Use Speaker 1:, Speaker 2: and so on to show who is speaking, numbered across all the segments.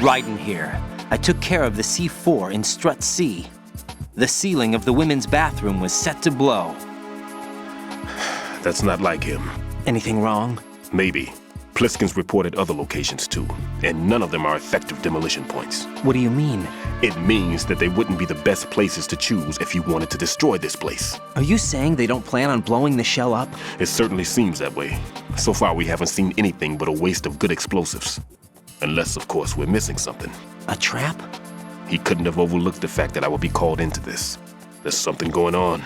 Speaker 1: Right in here. I took care of the C4 in Strut C. The ceiling of the women's bathroom was set to blow.
Speaker 2: That's not like him.
Speaker 1: Anything wrong?
Speaker 2: Maybe. Pliskin's reported other locations too, and none of them are effective demolition points.
Speaker 1: What do you mean?
Speaker 2: It means that they wouldn't be the best places to choose if you wanted to destroy this place.
Speaker 1: Are you saying they don't plan on blowing the shell up?
Speaker 2: It certainly seems that way. So far, we haven't seen anything but a waste of good explosives. Unless, of course, we're missing something.
Speaker 1: A trap?
Speaker 2: He couldn't have overlooked the fact that I would be called into this. There's something going on.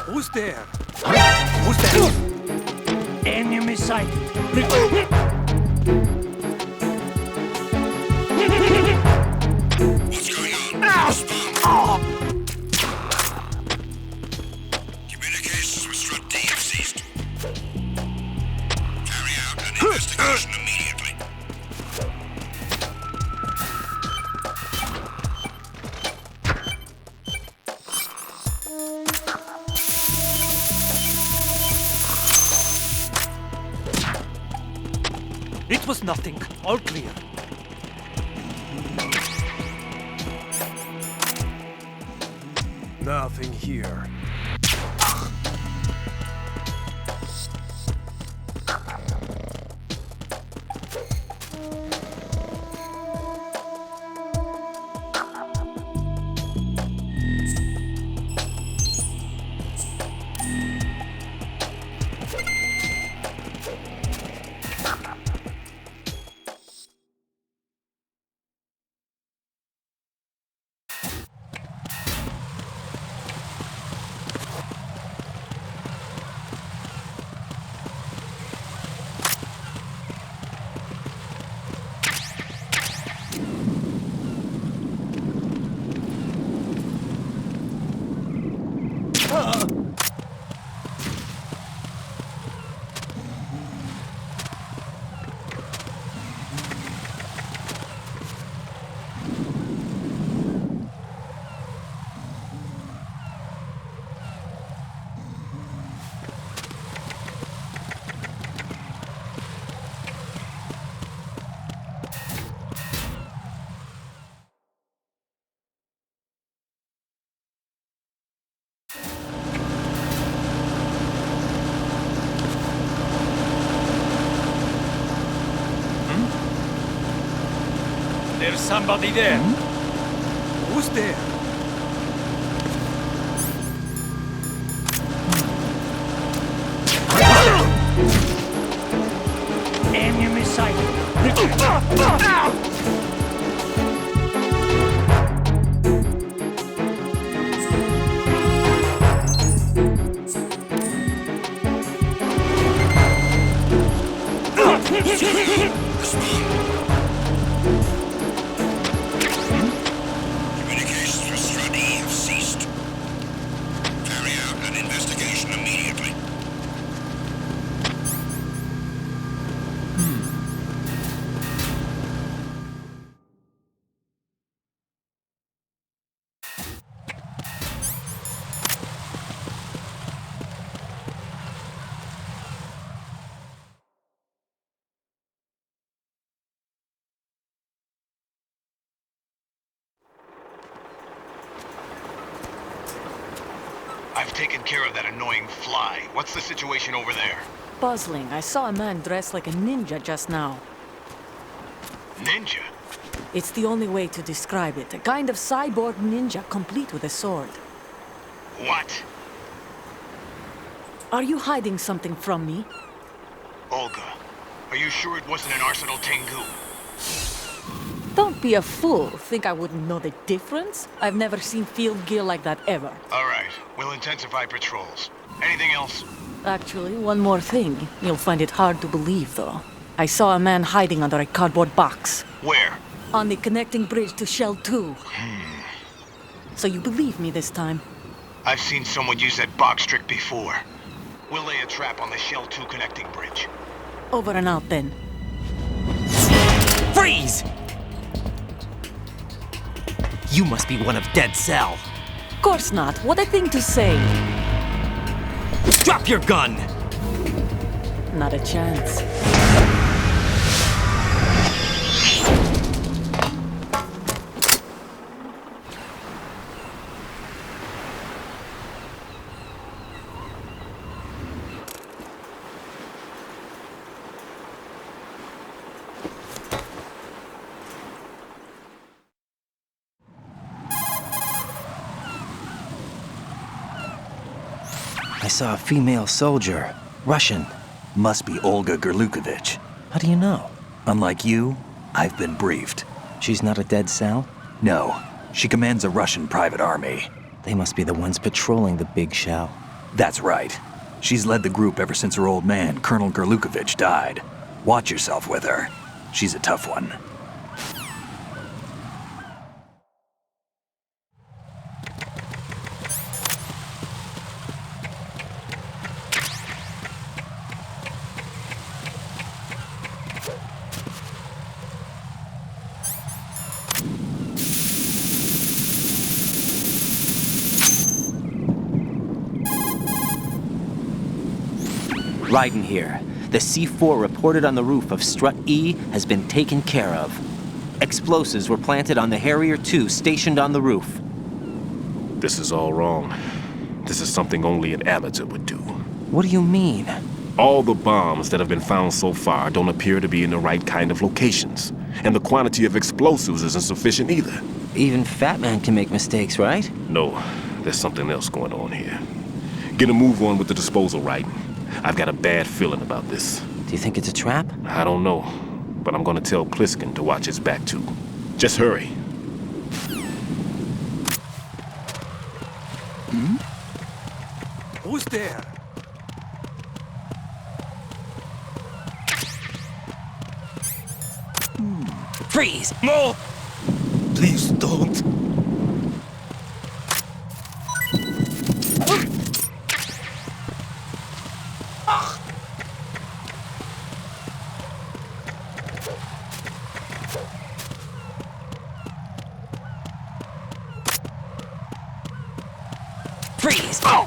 Speaker 3: Who's there? Who's there? Enemy sighted.
Speaker 4: What's going on? Respond. Communications with Strut D have ceased. Carry out an investigation immediately.
Speaker 3: It was nothing. All clear. Nothing here. There's somebody there. Who's there? Enemy sighted.
Speaker 4: Communications with Strut D have ceased. Carry out an investigation immediately.
Speaker 5: I've taken care of that annoying fly. What's the situation over there?
Speaker 6: Puzzling. I saw a man dressed like a ninja just now.
Speaker 3: Ninja?
Speaker 5: It's the only way to describe it. A kind of cyborg ninja complete with a sword.
Speaker 3: What?
Speaker 5: Are you hiding something from me?
Speaker 3: Olga, are you sure it wasn't an Arsenal Tengu?
Speaker 5: Don't be a fool. Think I wouldn't know the difference? I've never seen field gear like that ever.
Speaker 3: All right, we'll intensify patrols. Anything else?
Speaker 5: Actually, one more thing. You'll find it hard to believe, though. I saw a man hiding under a cardboard box.
Speaker 3: Where?
Speaker 5: On the connecting bridge to Shell 2. So you believe me this time?
Speaker 3: I've seen someone use that box trick before. We'll lay a trap on the Shell 2 connecting bridge.
Speaker 5: Over and out, then.
Speaker 1: Freeze! You must be one of Dead Cell.
Speaker 5: Of course not. What a thing to say.
Speaker 1: Drop your gun!
Speaker 5: Not a chance.
Speaker 1: I saw a female soldier. Russian.
Speaker 6: Must be Olga Gurlukovich.
Speaker 1: How do you know?
Speaker 6: Unlike you, I've been briefed.
Speaker 1: She's not a Dead Cell?
Speaker 6: No, she commands a Russian private army.
Speaker 1: They must be the ones patrolling the big shell.
Speaker 6: That's right. She's led the group ever since her old man, Colonel Gurlukovich, died. Watch yourself with her. She's a tough one.
Speaker 1: Raiden here. The C4 reported on the roof of Strut E has been taken care of. Explosives were planted on the Harrier 2 stationed on the roof.
Speaker 2: This is all wrong. This is something only an amateur would do.
Speaker 1: What do you mean?
Speaker 2: All the bombs that have been found so far don't appear to be in the right kind of locations. And the quantity of explosives isn't sufficient either.
Speaker 1: Even Fat Man can make mistakes, right?
Speaker 2: No, there's something else going on here. Get a move on with the disposal, Raiden. I've got a bad feeling about this.
Speaker 1: Do you think it's a trap?
Speaker 2: I don't know, but I'm gonna tell Pliskin to watch his back too. Just hurry.
Speaker 3: Who's there?
Speaker 1: Freeze!
Speaker 3: No! Please don't.
Speaker 1: Freeze!
Speaker 3: Oh!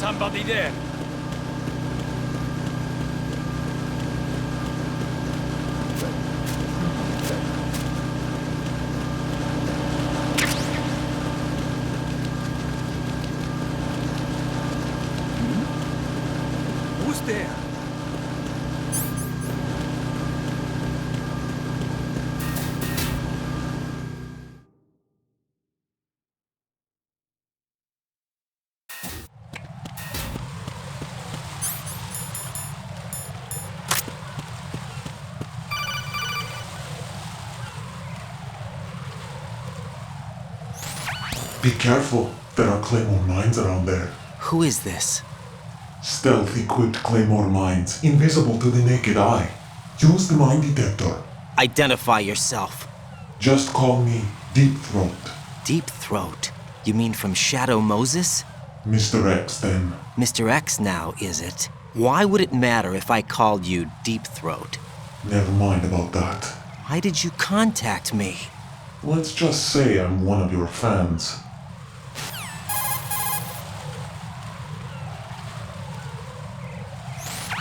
Speaker 7: somebody there?
Speaker 6: Who's there?
Speaker 8: Be careful, there are claymore mines around there.
Speaker 1: Who is this?
Speaker 8: Stealth-equipped claymore mines, invisible to the naked eye. Use the mine detector.
Speaker 1: Identify yourself.
Speaker 8: Just call me Deep Throat.
Speaker 1: Deep Throat? You mean from Shadow Moses?
Speaker 8: Mr. X, then.
Speaker 1: Mr. X now, is it? Why would it matter if I called you Deep Throat?
Speaker 8: Never mind about that.
Speaker 1: Why did you contact me?
Speaker 8: Let's just say I'm one of your fans.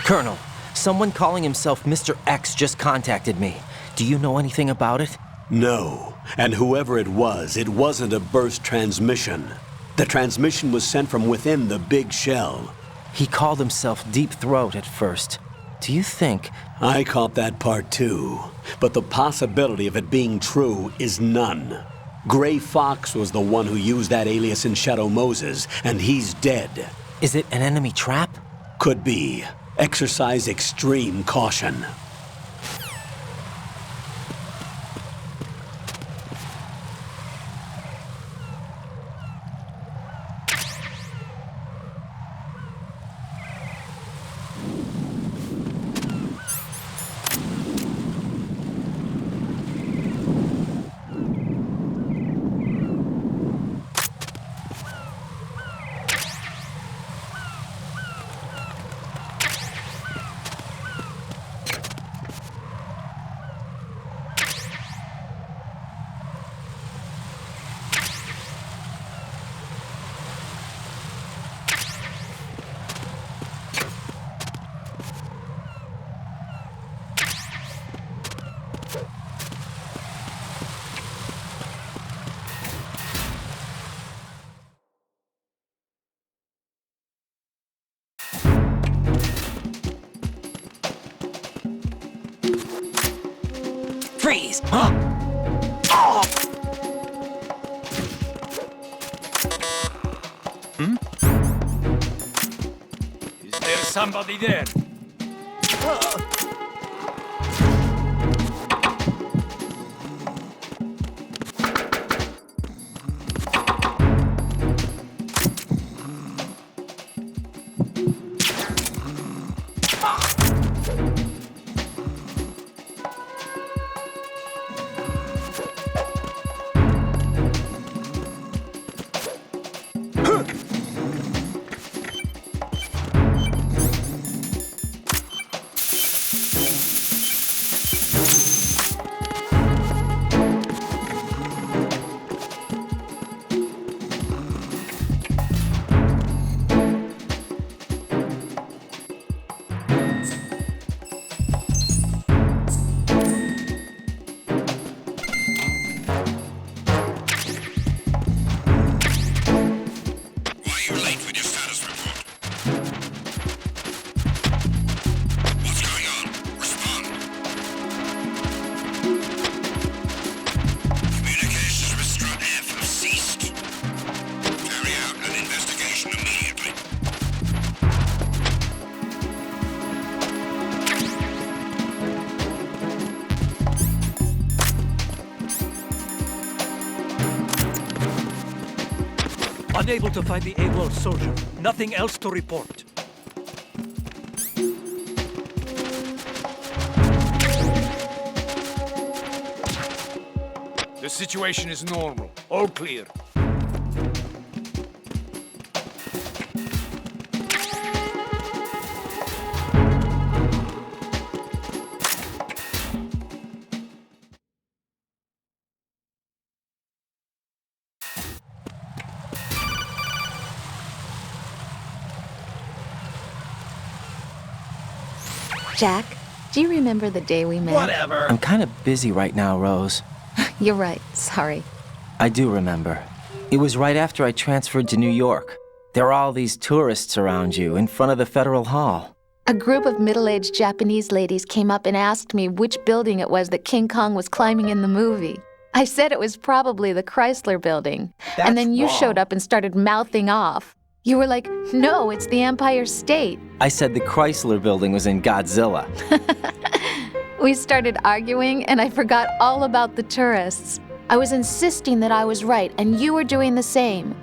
Speaker 1: Colonel, someone calling himself Mr. X just contacted me. Do you know anything about it?
Speaker 9: No, and whoever it wasn't a burst transmission. The transmission was sent from within the big shell.
Speaker 1: He called himself Deep Throat at first. Do you think...
Speaker 9: I caught that part too, but the possibility of it being true is none. Gray Fox was the one who used that alias in Shadow Moses, and he's dead.
Speaker 1: Is it an enemy trap?
Speaker 9: Could be. Exercise extreme caution.
Speaker 1: Freeze! Huh?
Speaker 7: Is there somebody there?
Speaker 10: Unable to find the AWOL soldier. Nothing else to report.
Speaker 7: The situation is normal. All clear.
Speaker 11: Jack, do you remember the day we met?
Speaker 1: Whatever. I'm kind of busy right now, Rose.
Speaker 11: You're right, sorry.
Speaker 1: I do remember. It was right after I transferred to New York. There were all these tourists around you in front of the Federal Hall.
Speaker 11: A group of middle-aged Japanese ladies came up and asked me which building it was that King Kong was climbing in the movie. I said it was probably the Chrysler building. And then you showed up and started mouthing off. You were like, no, it's the Empire State.
Speaker 1: I said the Chrysler building was in Godzilla.
Speaker 11: We started arguing, and I forgot all about the tourists. I was insisting that I was right, and you were doing the same.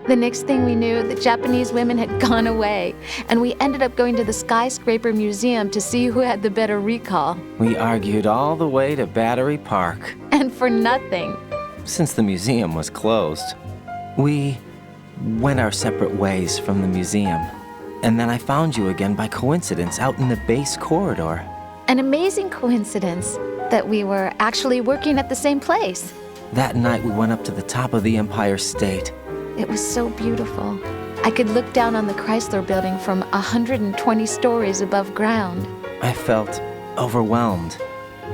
Speaker 11: The next thing we knew, the Japanese women had gone away, and we ended up going to the Skyscraper Museum to see who had the better recall.
Speaker 1: We argued all the way to Battery Park.
Speaker 11: And for nothing.
Speaker 1: Since the museum was closed, we went our separate ways from the museum. And then I found you again by coincidence out in the base corridor.
Speaker 11: An amazing coincidence that we were actually working at the same place.
Speaker 1: That night we went up to the top of the Empire State.
Speaker 11: It was so beautiful. I could look down on the Chrysler building from 120 stories above ground.
Speaker 1: I felt overwhelmed.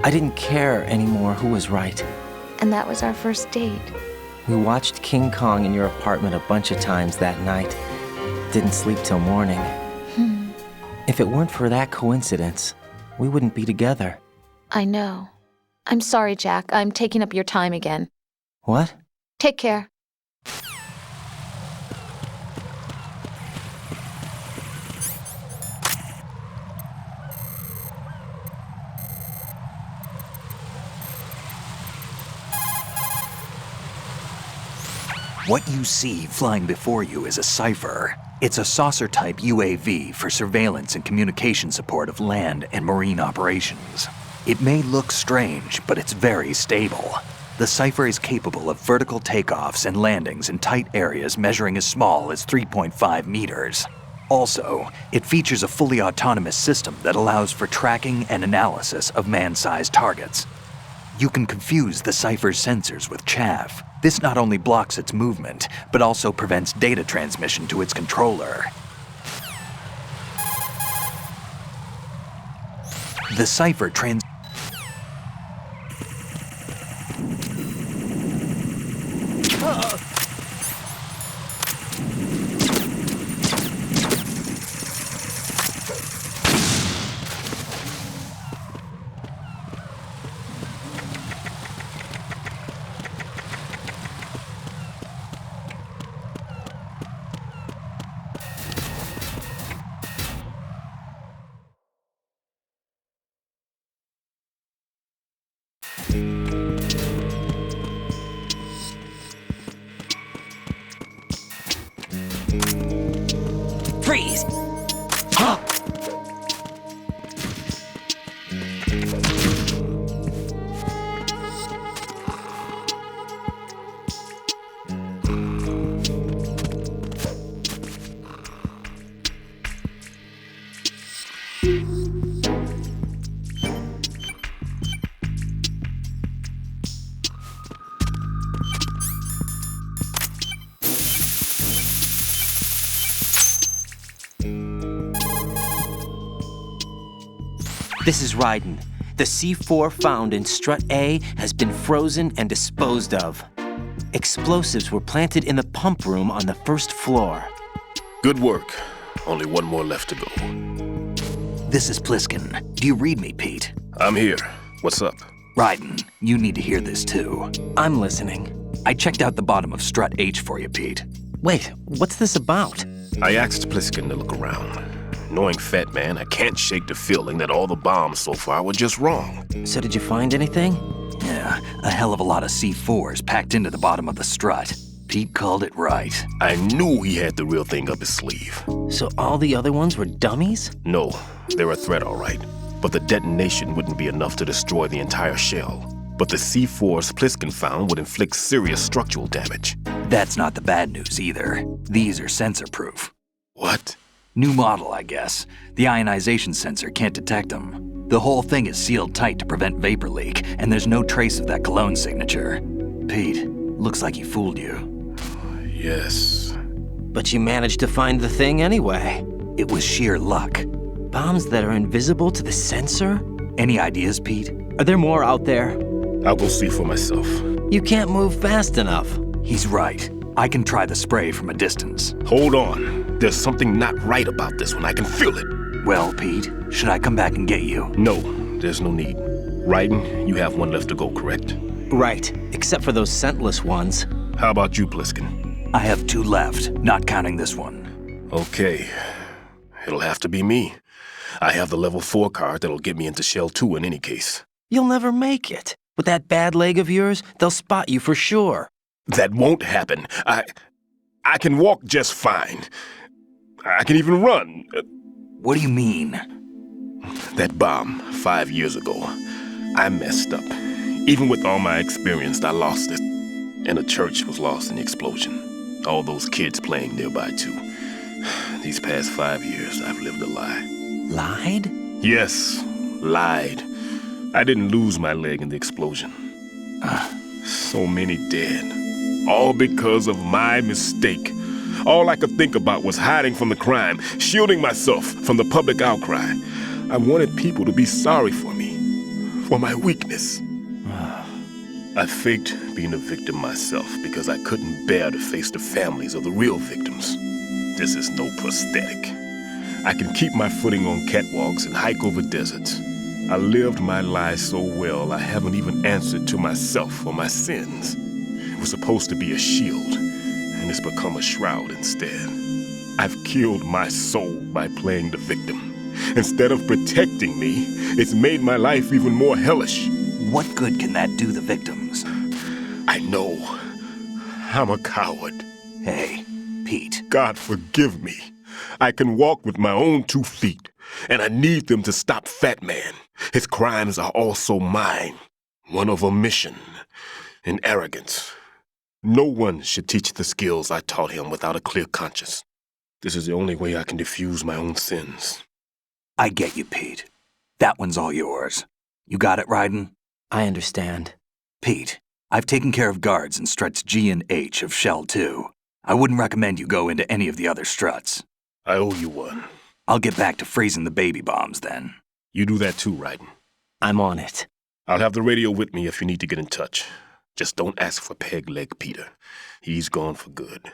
Speaker 1: I didn't care anymore who was right.
Speaker 11: And that was our first date.
Speaker 1: We watched King Kong in your apartment a bunch of times that night. Didn't sleep till morning. If it weren't for that coincidence, we wouldn't be together.
Speaker 11: I know. I'm sorry, Jack. I'm taking up your time again.
Speaker 1: What?
Speaker 11: Take care.
Speaker 6: What you see flying before you is a cipher. It's a saucer-type UAV for surveillance and communication support of land and marine operations. It may look strange, but it's very stable. The cipher is capable of vertical takeoffs and landings in tight areas measuring as small as 3.5 meters. Also, it features a fully autonomous system that allows for tracking and analysis of man-sized targets. You can confuse the cipher's sensors with chaff. This not only blocks its movement, but also prevents data transmission to its controller. The cipher
Speaker 1: Freeze! This is Raiden. The C4 found in Strut A has been frozen and disposed of. Explosives were planted in the pump room on the first floor.
Speaker 2: Good work. Only one more left to go.
Speaker 6: This is Pliskin. Do you read me, Pete?
Speaker 2: I'm here. What's up?
Speaker 6: Raiden, you need to hear this too.
Speaker 1: I'm listening.
Speaker 6: I checked out the bottom of Strut H for you, Pete.
Speaker 1: Wait, what's this about?
Speaker 2: I asked Pliskin to look around. Knowing Fat Man, I can't shake the feeling that all the bombs so far were just wrong.
Speaker 1: So did you find anything?
Speaker 6: Yeah, a hell of a lot of C4s packed into the bottom of the strut. Pete called it right.
Speaker 2: I knew he had the real thing up his sleeve.
Speaker 1: So all the other ones were dummies?
Speaker 2: No, they're a threat, all right. But the detonation wouldn't be enough to destroy the entire shell. But the C4s Pliskin found would inflict serious structural damage.
Speaker 6: That's not the bad news either. These are sensor-proof.
Speaker 2: What?
Speaker 6: New model, I guess. The ionization sensor can't detect them. The whole thing is sealed tight to prevent vapor leak, and there's no trace of that cologne signature. Pete, looks like he fooled you.
Speaker 2: Yes.
Speaker 1: But you managed to find the thing anyway.
Speaker 6: It was sheer luck.
Speaker 1: Bombs that are invisible to the sensor?
Speaker 6: Any ideas, Pete?
Speaker 1: Are there more out there?
Speaker 2: I'll go see for myself.
Speaker 1: You can't move fast enough.
Speaker 6: He's right. I can try the spray from a distance.
Speaker 2: Hold on. There's something not right about this one. I can feel it.
Speaker 6: Well, Pete, should I come back and get you?
Speaker 2: No, there's no need. Raiden, you have one left to go, correct?
Speaker 1: Right, except for those scentless ones.
Speaker 2: How about you, Pliskin?
Speaker 6: I have 2 left, not counting this one.
Speaker 2: Okay. It'll have to be me. I have the level 4 card that'll get me into Shell 2 in any case.
Speaker 1: You'll never make it. With that bad leg of yours, they'll spot you for sure.
Speaker 2: That won't happen. I can walk just fine. I can even run.
Speaker 6: What do you mean?
Speaker 2: That bomb 5 years ago, I messed up. Even with all my experience, I lost it. And the church was lost in the explosion. All those kids playing nearby, too. These past 5 years, I've lived a lie.
Speaker 1: Lied?
Speaker 2: Yes, lied. I didn't lose my leg in the explosion. So many dead. All because of my mistake. All I could think about was hiding from the crime, shielding myself from the public outcry. I wanted people to be sorry for me, for my weakness. I faked being a victim myself because I couldn't bear to face the families of the real victims. This is no prosthetic. I can keep my footing on catwalks and hike over deserts. I lived my life so well I haven't even answered to myself for my sins. It was supposed to be a shield, and it's become a shroud instead. I've killed my soul by playing the victim. Instead of protecting me, it's made my life even more hellish.
Speaker 6: What good can that do the victims?
Speaker 2: I know. I'm a coward.
Speaker 6: Hey, Pete.
Speaker 2: God forgive me. I can walk with my own 2 feet, and I need them to stop Fat Man. His crimes are also mine. One of omission and arrogance. No one should teach the skills I taught him without a clear conscience. This is the only way I can diffuse my own sins.
Speaker 6: I get you, Pete. That one's all yours. You got it, Raiden?
Speaker 1: I understand.
Speaker 6: Pete, I've taken care of guards in struts G and H of Shell 2. I wouldn't recommend you go into any of the other struts.
Speaker 2: I owe you one.
Speaker 6: I'll get back to freezing the baby bombs then.
Speaker 2: You do that too, Raiden.
Speaker 1: I'm on it.
Speaker 2: I'll have the radio with me if you need to get in touch. Just don't ask for Peg Leg Peter. He's gone for good.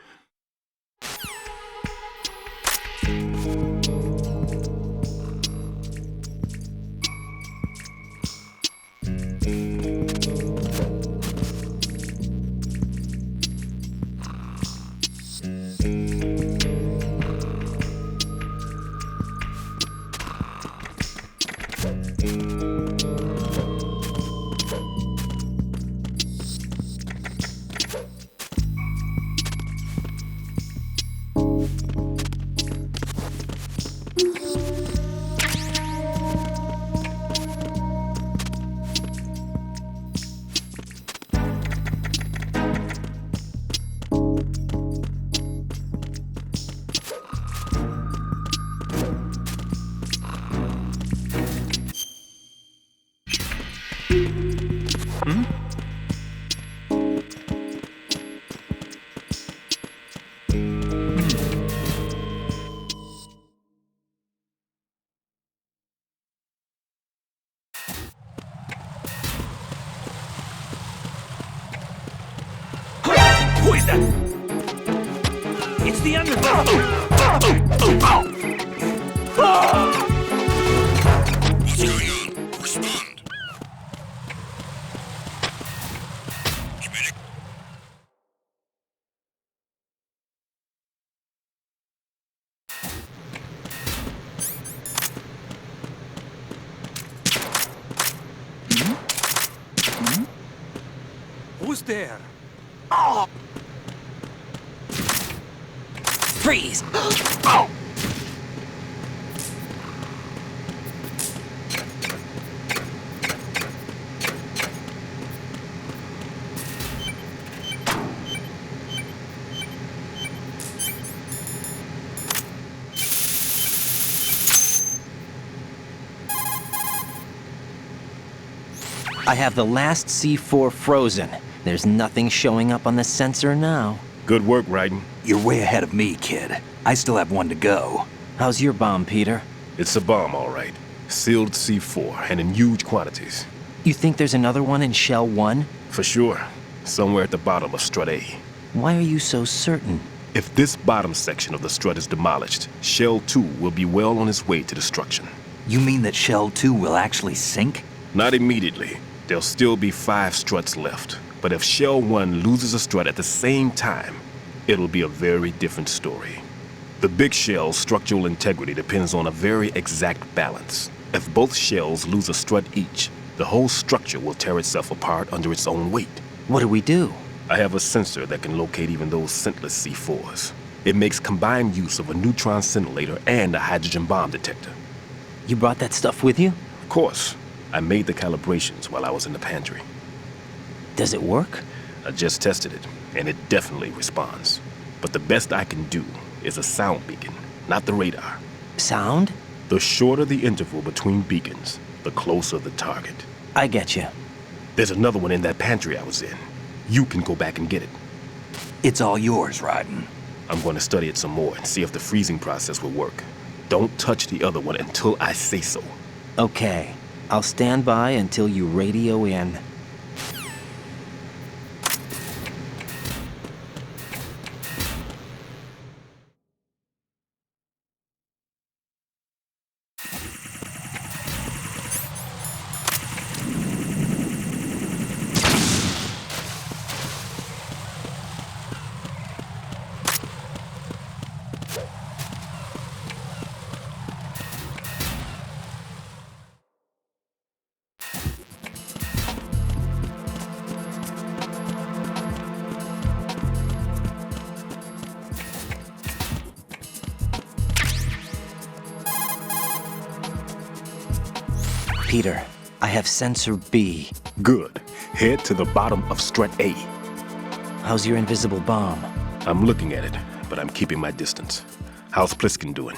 Speaker 10: Who is that? It's the underground!
Speaker 4: What's going on? Respond. You made it.
Speaker 10: Who's there?
Speaker 1: Freeze! I have the last C4 frozen. There's nothing showing up on the sensor now.
Speaker 2: Good work, Raiden.
Speaker 6: You're way ahead of me, kid. I still have one to go.
Speaker 1: How's your bomb, Peter?
Speaker 2: It's a bomb, all right. Sealed C4 and in huge quantities.
Speaker 1: You think there's another one in Shell 1?
Speaker 2: For sure. Somewhere at the bottom of Strut A.
Speaker 1: Why are you so certain?
Speaker 2: If this bottom section of the strut is demolished, Shell 2 will be well on its way to destruction.
Speaker 6: You mean that Shell 2 will actually sink?
Speaker 2: Not immediately. There'll still be 5 struts left. But if Shell 1 loses a strut at the same time, it'll be a very different story. The big shell's structural integrity depends on a very exact balance. If both shells lose a strut each, the whole structure will tear itself apart under its own weight.
Speaker 1: What do we do?
Speaker 2: I have a sensor that can locate even those scentless C4s. It makes combined use of a neutron scintillator and a hydrogen bomb detector.
Speaker 1: You brought that stuff with you?
Speaker 2: Of course. I made the calibrations while I was in the pantry.
Speaker 1: Does it work?
Speaker 2: I just tested it, and it definitely responds. But the best I can do is a sound beacon, not the radar.
Speaker 1: Sound?
Speaker 2: The shorter the interval between beacons, the closer the target.
Speaker 1: I get you.
Speaker 2: There's another one in that pantry I was in. You can go back and get it.
Speaker 6: It's all yours, Raiden.
Speaker 2: I'm going to study it some more and see if the freezing process will work. Don't touch the other one until I say so.
Speaker 1: Okay. I'll stand by until you radio in. Peter, I have sensor B.
Speaker 2: Good. Head to the bottom of Strut A.
Speaker 1: How's your invisible bomb?
Speaker 2: I'm looking at it, but I'm keeping my distance. How's Pliskin doing?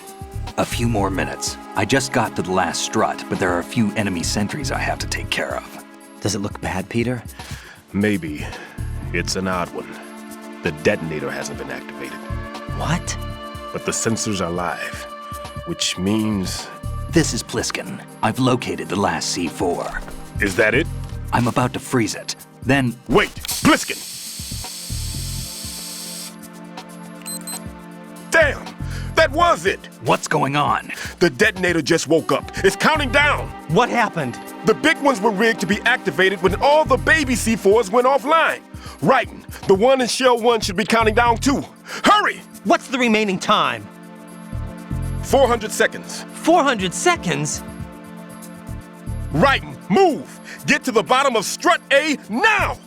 Speaker 6: A few more minutes. I just got to the last strut, but there are a few enemy sentries I have to take care of.
Speaker 1: Does it look bad, Peter?
Speaker 2: Maybe. It's an odd one. The detonator hasn't been activated.
Speaker 1: What?
Speaker 2: But the sensors are live, which means...
Speaker 6: This is Pliskin. I've located the last C4.
Speaker 2: Is that it?
Speaker 6: I'm about to freeze it. Then...
Speaker 2: Wait! Pliskin! Damn! That was it!
Speaker 6: What's going on?
Speaker 2: The detonator just woke up. It's counting down!
Speaker 1: What happened?
Speaker 2: The big ones were rigged to be activated when all the baby C4s went offline. Raiden, the one in Shell 1 should be counting down too. Hurry!
Speaker 1: What's the remaining time?
Speaker 2: 400 seconds.
Speaker 1: 400 seconds?
Speaker 2: Raiden, move! Get to the bottom of Strut A now!